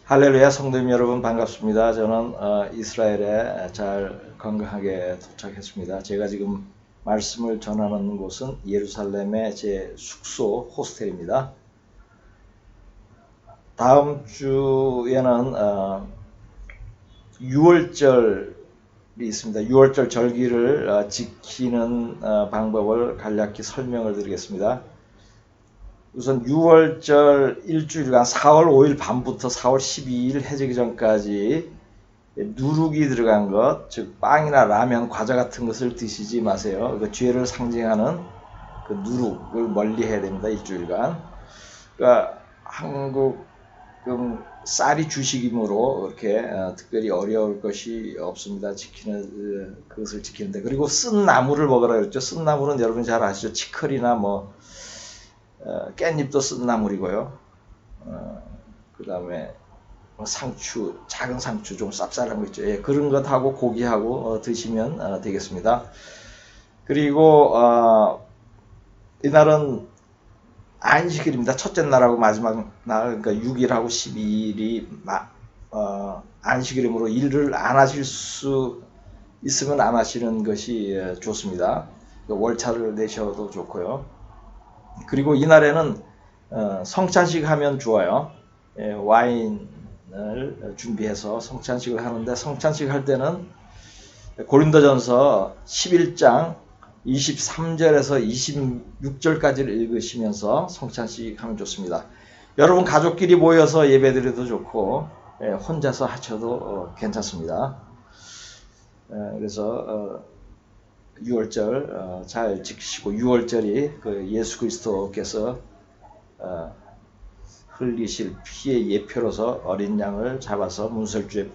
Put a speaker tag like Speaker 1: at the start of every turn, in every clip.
Speaker 1: 할렐루야 성도님 여러분 반갑습니다. 저는 이스라엘에 잘 건강하게 도착했습니다. 제가 지금 말씀을 전하는 곳은 예루살렘의 제 숙소 호스텔입니다. 다음 주에는 6월절이 있습니다. 6월절 절기를 지키는 방법을 간략히 설명을 드리겠습니다. 우선 6월절 일주일간 4월 5일 밤부터 4월 12일 해지기 전까지 누룩이 들어간 것, 즉 빵이나 라면, 과자 같은 것을 드시지 마세요. 그 죄를 상징하는 그 누룩을 멀리 해야 됩니다. 일주일간. 그러니까 한국 쌀이 주식이므로 그렇게 특별히 어려울 것이 없습니다. 지키는 그것을 지키는데. 그리고 쓴 나물을 먹으라 그랬죠. 쓴 나물은 여러분 잘 아시죠. 치커리나 깻잎도 쓴 나물이고요. 그 다음에 상추, 작은 상추 좀 쌉쌀한 거 있죠. 예, 그런 것하고 고기하고 드시면 되겠습니다. 그리고 이날은 안식일입니다. 첫째 날하고 마지막 날, 그러니까 6일하고 12일이 안식일이므로 일을 안 하실 수 있으면 안 하시는 것이 좋습니다. 월차를 내셔도 좋고요. 그리고 이날에는 성찬식 하면 좋아요. 예, 와인을 준비해서 성찬식을 하는데, 성찬식 할 때는 고린도전서 11장 23절에서 26절까지를 읽으시면서 성찬식 하면 좋습니다. 여러분 가족끼리 모여서 예배드려도 좋고 혼자서 하셔도 괜찮습니다. 그래서 6월절 잘 지키시고, 6월절이 그 예수 그리스도께서 흘리실 피의 예표로서 어린 양을 잡아서 문설주에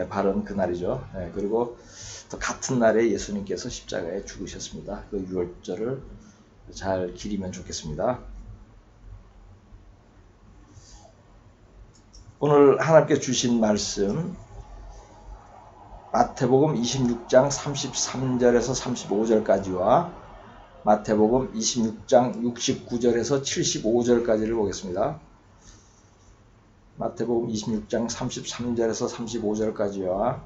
Speaker 1: 바른 그날이죠. 그리고 또 같은 날에 예수님께서 십자가에 죽으셨습니다. 그 6월절을 잘 기리면 좋겠습니다. 오늘 하나님께 주신 말씀 마태복음 26장 33절에서 35절까지와 마태복음 26장 69절에서 75절까지를 보겠습니다. 마태복음 26장 33절에서 35절까지와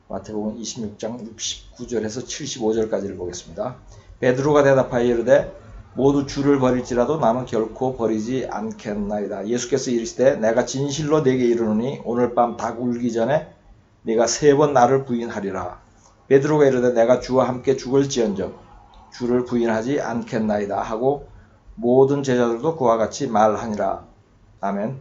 Speaker 1: 마태복음 26장 69절에서 75절까지를 보겠습니다. 베드로가 대답하여 이르되 모두 주를 버릴지라도 나는 결코 버리지 않겠나이다. 예수께서 이르시되 내가 진실로 네게 이르노니 오늘 밤 닭 울기 전에 네가 3번 나를 부인하리라. 베드로가 이르되 내가 주와 함께 죽을지언정 주를 부인하지 않겠나이다 하고 모든 제자들도 그와 같이 말하니라. 아멘.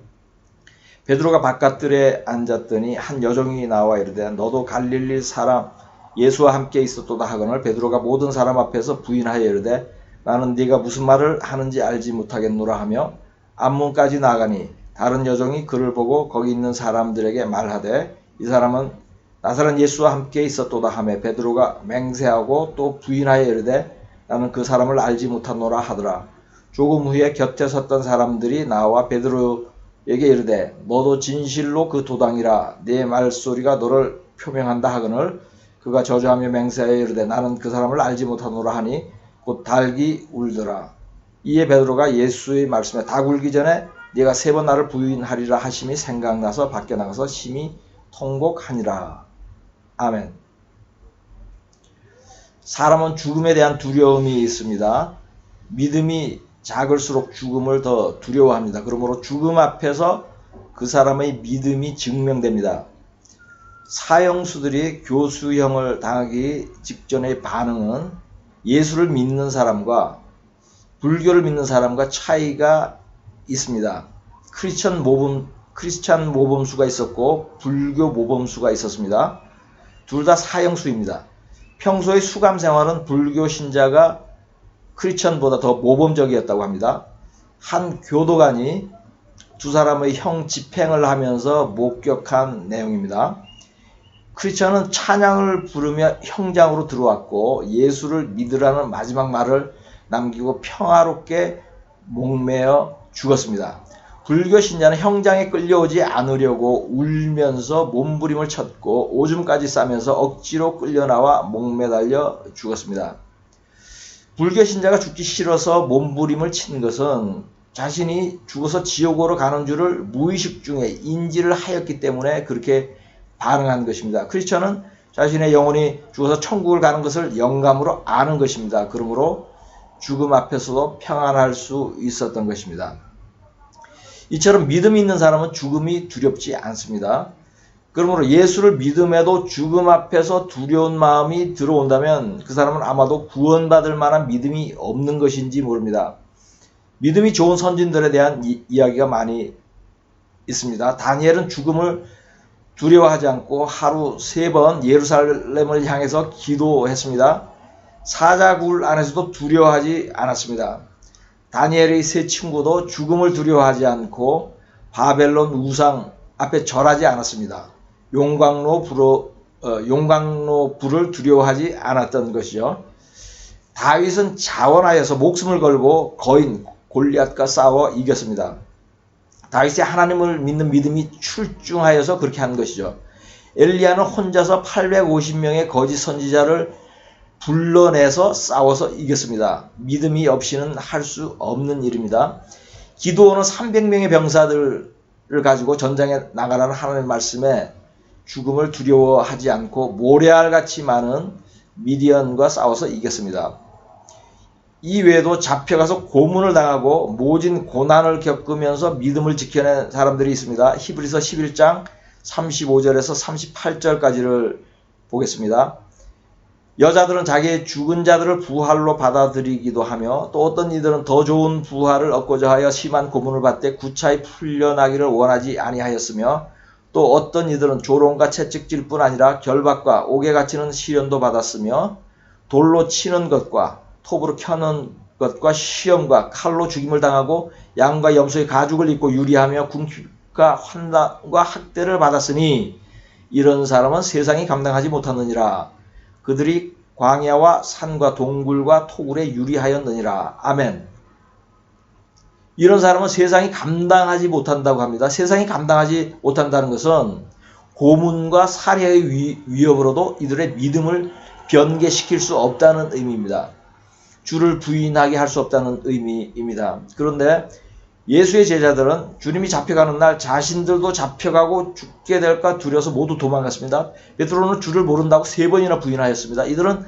Speaker 1: 베드로가 바깥들에 앉았더니 한 여종이 나와 이르되 너도 갈릴리 사람 예수와 함께 있었도다 하거늘 베드로가 모든 사람 앞에서 부인하여 이르되 나는 네가 무슨 말을 하는지 알지 못하겠노라 하며 앞문까지 나가니 다른 여종이 그를 보고 거기 있는 사람들에게 말하되 이 사람은 나사렛 예수와 함께 있었도다 하며 베드로가 맹세하고 또 부인하여 이르되 나는 그 사람을 알지 못하노라 하더라. 조금 후에 곁에 섰던 사람들이 나와 베드로에게 이르되 너도 진실로 그 도당이라 네 말소리가 너를 표명한다 하거늘 그가 저주하며 맹세하여 이르되 나는 그 사람을 알지 못하노라 하니 곧 닭이 울더라. 이에 베드로가 예수의 말씀에 닭 울기 전에 네가 3번 나를 부인하리라 하심이 생각나서 밖에 나가서 심히 통곡하니라. 아멘. 사람은 죽음에 대한 두려움이 있습니다. 믿음이 작을수록 죽음을 더 두려워합니다. 그러므로 죽음 앞에서 그 사람의 믿음이 증명됩니다. 사형수들이 교수형을 당하기 직전의 반응은 예수를 믿는 사람과 불교를 믿는 사람과 차이가 있습니다. 크리스천 모범수가 있었고 불교 모범수가 있었습니다. 둘 다 사형수입니다. 평소의 수감 생활은 불교 신자가 크리스천보다 더 모범적이었다고 합니다. 한 교도관이 두 사람의 형 집행을 하면서 목격한 내용입니다. 크리스천은 찬양을 부르며 형장으로 들어왔고 예수를 믿으라는 마지막 말을 남기고 평화롭게 목매어 죽었습니다. 불교 신자는 형장에 끌려오지 않으려고 울면서 몸부림을 쳤고 오줌까지 싸면서 억지로 끌려나와 목매달려 죽었습니다. 불교 신자가 죽기 싫어서 몸부림을 친 것은 자신이 죽어서 지옥으로 가는 줄을 무의식 중에 인지를 하였기 때문에 그렇게 반응한 것입니다. 크리스천은 자신의 영혼이 죽어서 천국을 가는 것을 영감으로 아는 것입니다. 그러므로 죽음 앞에서도 평안할 수 있었던 것입니다. 이처럼 믿음이 있는 사람은 죽음이 두렵지 않습니다. 그러므로 예수를 믿음에도 죽음 앞에서 두려운 마음이 들어온다면 그 사람은 아마도 구원받을 만한 믿음이 없는 것인지 모릅니다. 믿음이 좋은 선진들에 대한 이야기가 많이 있습니다. 다니엘은 죽음을 두려워하지 않고 하루 3번 예루살렘을 향해서 기도했습니다. 사자굴 안에서도 두려워하지 않았습니다. 다니엘의 3 친구도 죽음을 두려워하지 않고 바벨론 우상 앞에 절하지 않았습니다. 용광로 불을 두려워하지 않았던 것이죠. 다윗은 자원하여서 목숨을 걸고 거인 골리앗과 싸워 이겼습니다. 다윗이 하나님을 믿는 믿음이 출중하여서 그렇게 한 것이죠. 엘리야는 혼자서 850명의 거짓 선지자를 불러내서 싸워서 이겼습니다. 믿음이 없이는 할 수 없는 일입니다. 기드온은 300명의 병사들을 가지고 전장에 나가라는 하나님의 말씀에 죽음을 두려워하지 않고 모래알같이 많은 미디안과 싸워서 이겼습니다. 이 외에도 잡혀가서 고문을 당하고 모진 고난을 겪으면서 믿음을 지켜낸 사람들이 있습니다. 히브리서 11장 35절에서 38절까지를 보겠습니다. 여자들은 자기의 죽은 자들을 부활로 받아들이기도 하며 또 어떤 이들은 더 좋은 부활을 얻고자 하여 심한 고문을 받되 구차히 풀려나기를 원하지 아니하였으며 또 어떤 이들은 조롱과 채찍질 뿐 아니라 결박과 옥에 갇히는 시련도 받았으며 돌로 치는 것과 톱으로 켜는 것과 시험과 칼로 죽임을 당하고 양과 염소의 가죽을 입고 유리하며 궁핍과 환난과 학대를 받았으니 이런 사람은 세상이 감당하지 못하느니라. 그들이 광야와 산과 동굴과 토굴에 유리하였느니라. 아멘. 이런 사람은 세상이 감당하지 못한다고 합니다. 세상이 감당하지 못한다는 것은 고문과 살해의 위협으로도 이들의 믿음을 변개시킬 수 없다는 의미입니다. 주를 부인하게 할 수 없다는 의미입니다. 그런데 예수의 제자들은 주님이 잡혀가는 날 자신들도 잡혀가고 죽게 될까 두려워서 모두 도망갔습니다. 베드로는 주를 모른다고 3번이나 부인하였습니다. 이들은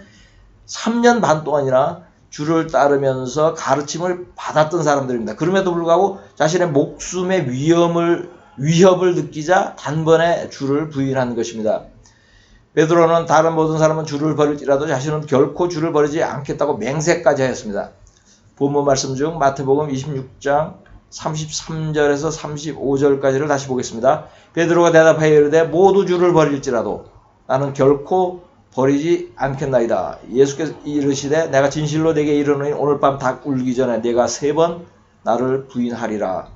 Speaker 1: 3년 반 동안이나 주를 따르면서 가르침을 받았던 사람들입니다. 그럼에도 불구하고 자신의 목숨의 위협을 느끼자 단번에 주를 부인한 것입니다. 베드로는 다른 모든 사람은 주를 버릴지라도 자신은 결코 주를 버리지 않겠다고 맹세까지 하였습니다. 본문 말씀 중 마태복음 26장 33절에서 35절까지를 다시 보겠습니다. 베드로가 대답하여 이르되 모두 주를 버릴지라도 나는 결코 버리지 않겠나이다. 예수께서 이르시되 내가 진실로 네게 이르노니 오늘 밤 닭 울기 전에 네가 3번 나를 부인하리라.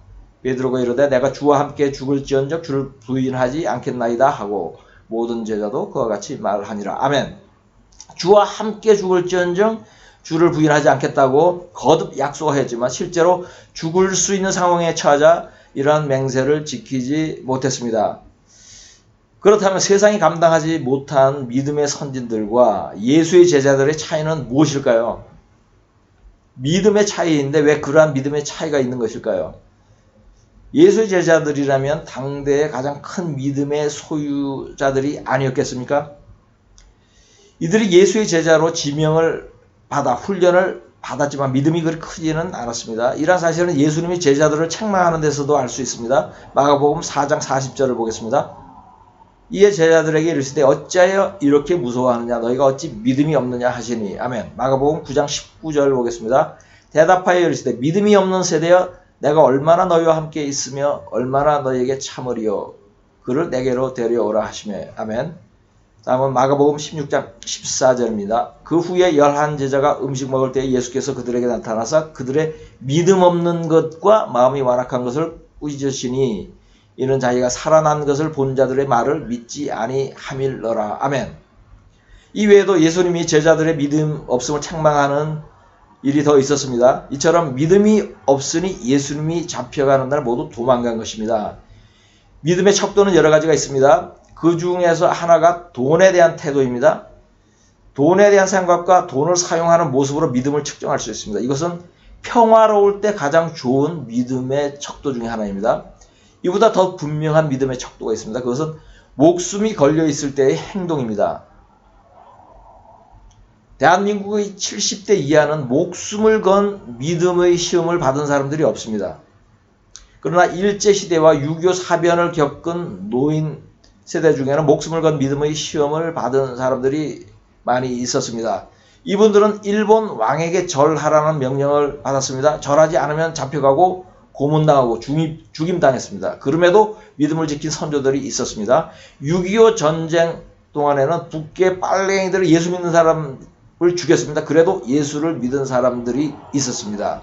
Speaker 1: 베드로가 이르되 내가 주와 함께 죽을지언정 주를 부인하지 않겠나이다 하고 모든 제자도 그와 같이 말하니라. 아멘. 주와 함께 죽을지언정 주를 부인하지 않겠다고 거듭 약속하였지만 실제로 죽을 수 있는 상황에 처하자 이러한 맹세를 지키지 못했습니다. 그렇다면 세상이 감당하지 못한 믿음의 선진들과 예수의 제자들의 차이는 무엇일까요? 믿음의 차이인데 왜 그러한 믿음의 차이가 있는 것일까요? 예수의 제자들이라면 당대의 가장 큰 믿음의 소유자들이 아니었겠습니까? 이들이 예수의 제자로 지명을 받아 훈련을 받았지만 믿음이 그리 크지는 않았습니다. 이러한 사실은 예수님이 제자들을 책망하는 데서도 알 수 있습니다. 마가복음 4장 40절을 보겠습니다. 이에 제자들에게 이르시되 어찌하여 이렇게 무서워하느냐 너희가 어찌 믿음이 없느냐 하시니. 아멘. 마가복음 9장 19절 보겠습니다. 대답하여 이르시되 믿음이 없는 세대여 내가 얼마나 너희와 함께 있으며 얼마나 너희에게 참으리요 그를 내게로 데려오라 하시매. 아멘. 다음은 마가복음 16장 14절입니다. 그 후에 11 제자가 음식 먹을 때 예수께서 그들에게 나타나사 그들의 믿음 없는 것과 마음이 완악한 것을 꾸짖으시니 이는 자기가 살아난 것을 본 자들의 말을 믿지 아니함일러라. 아멘. 이 외에도 예수님이 제자들의 믿음 없음을 책망하는 일이 더 있었습니다. 이처럼 믿음이 없으니 예수님이 잡혀가는 날 모두 도망간 것입니다. 믿음의 척도는 여러 가지가 있습니다. 그 중에서 하나가 돈에 대한 태도입니다. 돈에 대한 생각과 돈을 사용하는 모습으로 믿음을 측정할 수 있습니다. 이것은 평화로울 때 가장 좋은 믿음의 척도 중에 하나입니다. 이보다 더 분명한 믿음의 척도가 있습니다. 그것은 목숨이 걸려 있을 때의 행동입니다. 대한민국의 70대 이하는 목숨을 건 믿음의 시험을 받은 사람들이 없습니다. 그러나 일제시대와 6.25 사변을 겪은 노인 세대 중에는 목숨을 건 믿음의 시험을 받은 사람들이 많이 있었습니다. 이분들은 일본 왕에게 절하라는 명령을 받았습니다. 절하지 않으면 잡혀가고 고문당하고 죽임당했습니다. 그럼에도 믿음을 지킨 선조들이 있었습니다. 6.25 전쟁 동안에는 북계 빨갱이들을 예수 믿는 사람을 죽였습니다. 그래도 예수를 믿은 사람들이 있었습니다.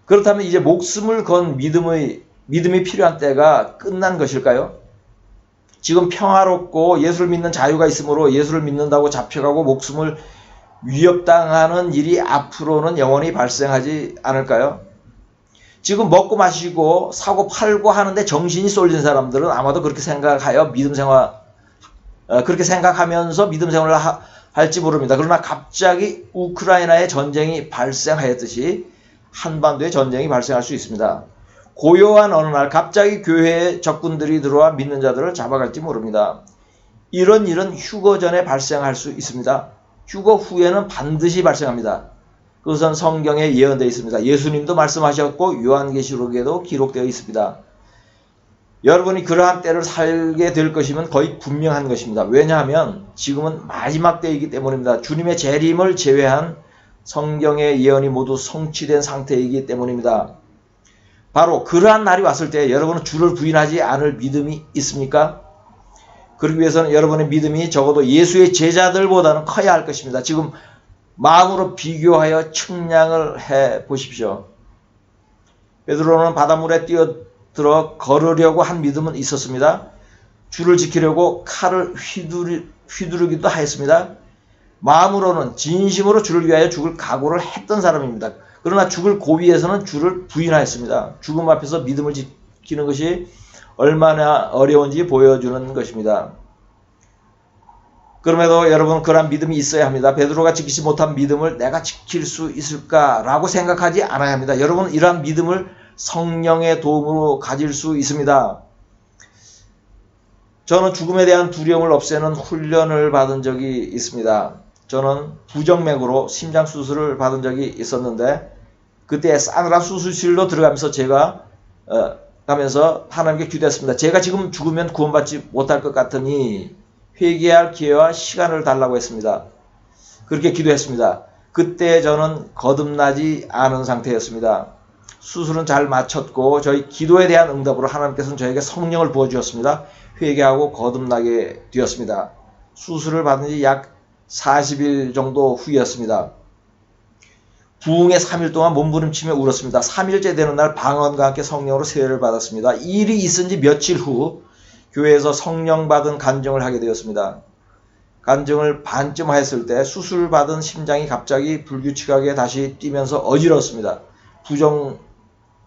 Speaker 1: 그렇다면 이제 목숨을 건 믿음이 필요한 때가 끝난 것일까요? 지금 평화롭고 예수를 믿는 자유가 있으므로 예수를 믿는다고 잡혀가고 목숨을 위협당하는 일이 앞으로는 영원히 발생하지 않을까요? 지금 먹고 마시고 사고 팔고 하는데 정신이 쏠린 사람들은 아마도 그렇게 생각하여 그렇게 생각하면서 믿음 생활을 할지 모릅니다. 그러나 갑자기 우크라이나의 전쟁이 발생하였듯이 한반도의 전쟁이 발생할 수 있습니다. 고요한 어느 날 갑자기 교회에 적군들이 들어와 믿는 자들을 잡아갈지 모릅니다. 이런 일은 휴거 전에 발생할 수 있습니다. 휴거 후에는 반드시 발생합니다. 그것은 성경에 예언되어 있습니다. 예수님도 말씀하셨고 요한계시록에도 기록되어 있습니다. 여러분이 그러한 때를 살게 될 것이면 거의 분명한 것입니다. 왜냐하면 지금은 마지막 때이기 때문입니다. 주님의 재림을 제외한 성경의 예언이 모두 성취된 상태이기 때문입니다. 바로 그러한 날이 왔을 때 여러분은 주를 부인하지 않을 믿음이 있습니까? 그러기 위해서는 여러분의 믿음이 적어도 예수의 제자들보다는 커야 할 것입니다. 지금 마음으로 비교하여 측량을 해 보십시오. 베드로는 바닷물에 뛰어들어 걸으려고 한 믿음은 있었습니다. 주를 지키려고 칼을 휘두르기도 하였습니다. 마음으로는 진심으로 주를 위하여 죽을 각오를 했던 사람입니다. 그러나 죽을 고비에서는 주를 부인하였습니다. 죽음 앞에서 믿음을 지키는 것이 얼마나 어려운지 보여주는 것입니다. 그럼에도 여러분 그러한 믿음이 있어야 합니다. 베드로가 지키지 못한 믿음을 내가 지킬 수 있을까라고 생각하지 않아야 합니다. 여러분 이러한 믿음을 성령의 도움으로 가질 수 있습니다. 저는 죽음에 대한 두려움을 없애는 훈련을 받은 적이 있습니다. 저는 부정맥으로 심장 수술을 받은 적이 있었는데 그때 싸늘한 수술실로 들어가면서 제가 가면서 하나님께 기도했습니다. 제가 지금 죽으면 구원받지 못할 것 같으니 회개할 기회와 시간을 달라고 했습니다. 그렇게 기도했습니다. 그때 저는 거듭나지 않은 상태였습니다. 수술은 잘 마쳤고 저희 기도에 대한 응답으로 하나님께서는 저에게 성령을 부어주셨습니다. 회개하고 거듭나게 되었습니다. 수술을 받은 지 약 40일 정도 후였습니다. 부흥의 3일 동안 몸부림치며 울었습니다. 3일째 되는 날 방언과 함께 성령으로 세례를 받았습니다. 이 일이 있은 지 며칠 후 교회에서 성령 받은 간증을 하게 되었습니다. 간증을 반쯤 하였을 때 수술 받은 심장이 갑자기 불규칙하게 다시 뛰면서 어지러웠습니다.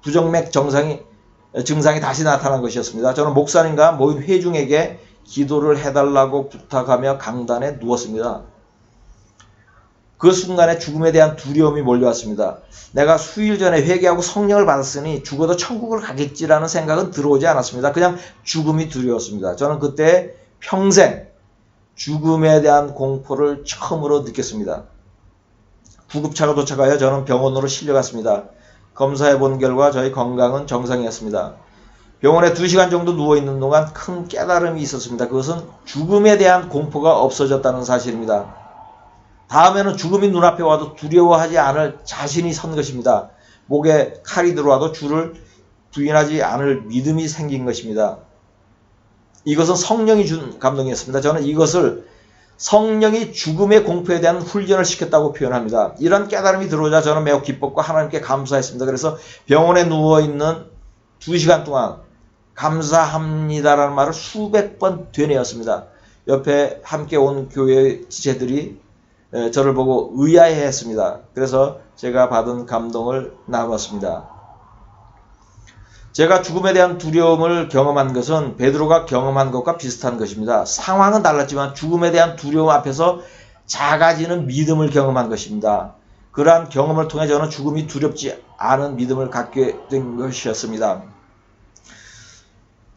Speaker 1: 부정맥 증상이 다시 나타난 것이었습니다. 저는 목사님과 모인 회중에게 기도를 해달라고 부탁하며 강단에 누웠습니다. 그 순간에 죽음에 대한 두려움이 몰려왔습니다. 내가 수일 전에 회개하고 성령을 받았으니 죽어도 천국을 가겠지라는 생각은 들어오지 않았습니다. 그냥 죽음이 두려웠습니다. 저는 그때 평생 죽음에 대한 공포를 처음으로 느꼈습니다. 구급차가 도착하여 저는 병원으로 실려갔습니다. 검사해 본 결과 저희 건강은 정상이었습니다. 병원에 2시간 정도 누워있는 동안 큰 깨달음이 있었습니다. 그것은 죽음에 대한 공포가 없어졌다는 사실입니다. 다음에는 죽음이 눈앞에 와도 두려워하지 않을 자신이 선 것입니다. 목에 칼이 들어와도 주를 부인하지 않을 믿음이 생긴 것입니다. 이것은 성령이 준 감동이었습니다. 저는 이것을 성령이 죽음의 공포에 대한 훈련을 시켰다고 표현합니다. 이런 깨달음이 들어오자 저는 매우 기뻤고 하나님께 감사했습니다. 그래서 병원에 누워있는 2시간 동안 감사합니다라는 말을 수백 번 되뇌었습니다. 옆에 함께 온 교회 지체들이 저를 보고 의아해했습니다. 그래서 제가 받은 감동을 나눴습니다. 제가 죽음에 대한 두려움을 경험한 것은 베드로가 경험한 것과 비슷한 것입니다. 상황은 달랐지만 죽음에 대한 두려움 앞에서 작아지는 믿음을 경험한 것입니다. 그러한 경험을 통해 저는 죽음이 두렵지 않은 믿음을 갖게 된 것이었습니다.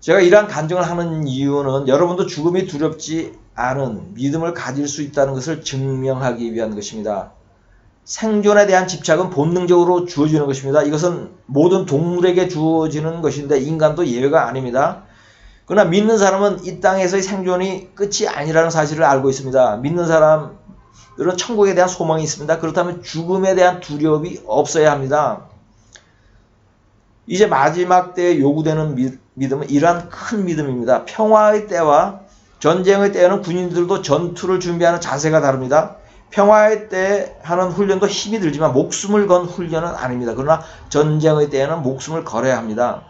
Speaker 1: 제가 이러한 간증을 하는 이유는 여러분도 죽음이 두렵지 않은 믿음을 가질 수 있다는 것을 증명하기 위한 것입니다. 생존에 대한 집착은 본능적으로 주어지는 것입니다. 이것은 모든 동물에게 주어지는 것인데 인간도 예외가 아닙니다. 그러나 믿는 사람은 이 땅에서의 생존이 끝이 아니라는 사실을 알고 있습니다. 믿는 사람들은 천국에 대한 소망이 있습니다. 그렇다면 죽음에 대한 두려움이 없어야 합니다. 이제 마지막 때에 요구되는 믿음은 이러한 큰 믿음입니다. 평화의 때와 전쟁의 때에는 군인들도 전투를 준비하는 자세가 다릅니다. 평화의 때 하는 훈련도 힘이 들지만 목숨을 건 훈련은 아닙니다. 그러나 전쟁의 때에는 목숨을 걸어야 합니다.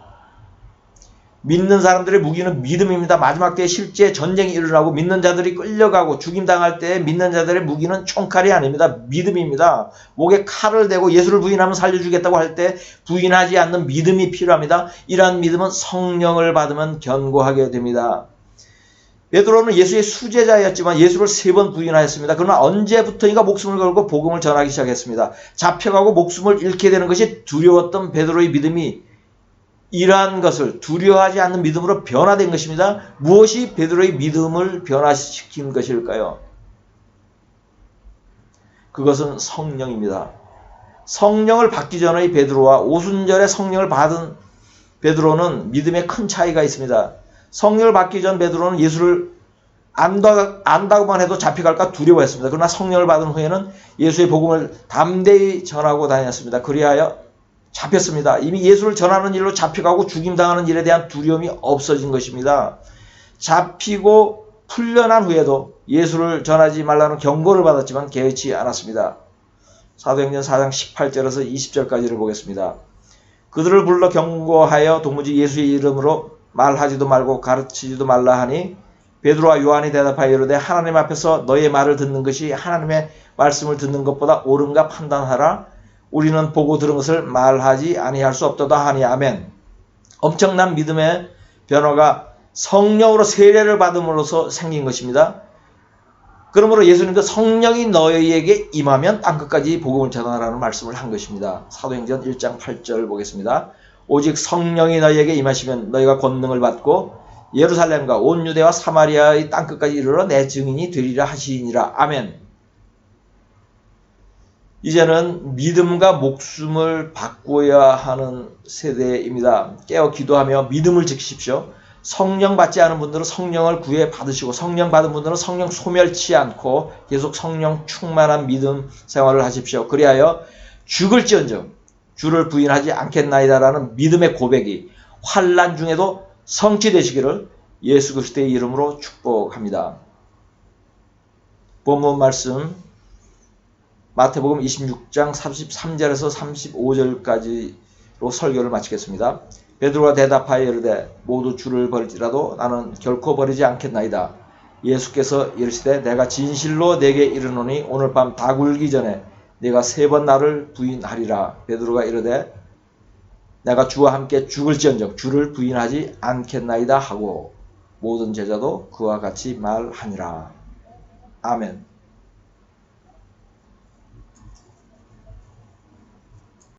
Speaker 1: 믿는 사람들의 무기는 믿음입니다. 마지막 때에 실제 전쟁이 일어나고 믿는 자들이 끌려가고 죽임당할 때 믿는 자들의 무기는 총칼이 아닙니다. 믿음입니다. 목에 칼을 대고 예수를 부인하면 살려주겠다고 할 때 부인하지 않는 믿음이 필요합니다. 이러한 믿음은 성령을 받으면 견고하게 됩니다. 베드로는 예수의 수제자였지만 예수를 3번 부인하였습니다. 그러나 언제부터인가 목숨을 걸고 복음을 전하기 시작했습니다. 잡혀가고 목숨을 잃게 되는 것이 두려웠던 베드로의 믿음이 이러한 것을 두려워하지 않는 믿음으로 변화된 것입니다. 무엇이 베드로의 믿음을 변화시킨 것일까요? 그것은 성령입니다. 성령을 받기 전의 베드로와 오순절에 성령을 받은 베드로는 믿음에 큰 차이가 있습니다. 성령을 받기 전 베드로는 예수를 안다고만 해도 잡혀갈까 두려워했습니다. 그러나 성령을 받은 후에는 예수의 복음을 담대히 전하고 다녔습니다. 그리하여 잡혔습니다. 이미 예수를 전하는 일로 잡혀가고 죽임당하는 일에 대한 두려움이 없어진 것입니다. 잡히고 풀려난 후에도 예수를 전하지 말라는 경고를 받았지만 개의치 않았습니다. 사도행전 4장 18절에서 20절까지를 보겠습니다. 그들을 불러 경고하여 도무지 예수의 이름으로 말하지도 말고 가르치지도 말라 하니 베드로와 요한이 대답하여 이르되 하나님 앞에서 너의 말을 듣는 것이 하나님의 말씀을 듣는 것보다 옳은가 판단하라. 우리는 보고 들은 것을 말하지 아니할 수 없도다 하니 아멘. 엄청난 믿음의 변화가 성령으로 세례를 받음으로써 생긴 것입니다. 그러므로 예수님도 성령이 너희에게 임하면 땅끝까지 복음을 전하라는 말씀을 한 것입니다. 사도행전 1장 8절 보겠습니다. 오직 성령이 너희에게 임하시면 너희가 권능을 받고 예루살렘과 온 유대와 사마리아의 땅끝까지 이르러 내 증인이 되리라 하시니라. 아멘. 이제는 믿음과 목숨을 바꿔야 하는 세대입니다. 깨어 기도하며 믿음을 지키십시오. 성령 받지 않은 분들은 성령을 구해 받으시고 성령 받은 분들은 성령 소멸치 않고 계속 성령 충만한 믿음 생활을 하십시오. 그리하여 죽을지언정 주를 부인하지 않겠나이다라는 믿음의 고백이 환난 중에도 성취되시기를 예수 그리스도의 이름으로 축복합니다. 본문 말씀 마태복음 26장 33절에서 35절까지로 설교를 마치겠습니다. 베드로가 대답하여 이르되 모두 주를 버릴지라도 나는 결코 버리지 않겠나이다. 예수께서 이르시되 내가 진실로 내게 이르노니 오늘 밤 다 굴기 전에 네가 3번 나를 부인하리라. 베드로가 이르되 내가 주와 함께 죽을지언정 주를 부인하지 않겠나이다 하고 모든 제자도 그와 같이 말하니라. 아멘.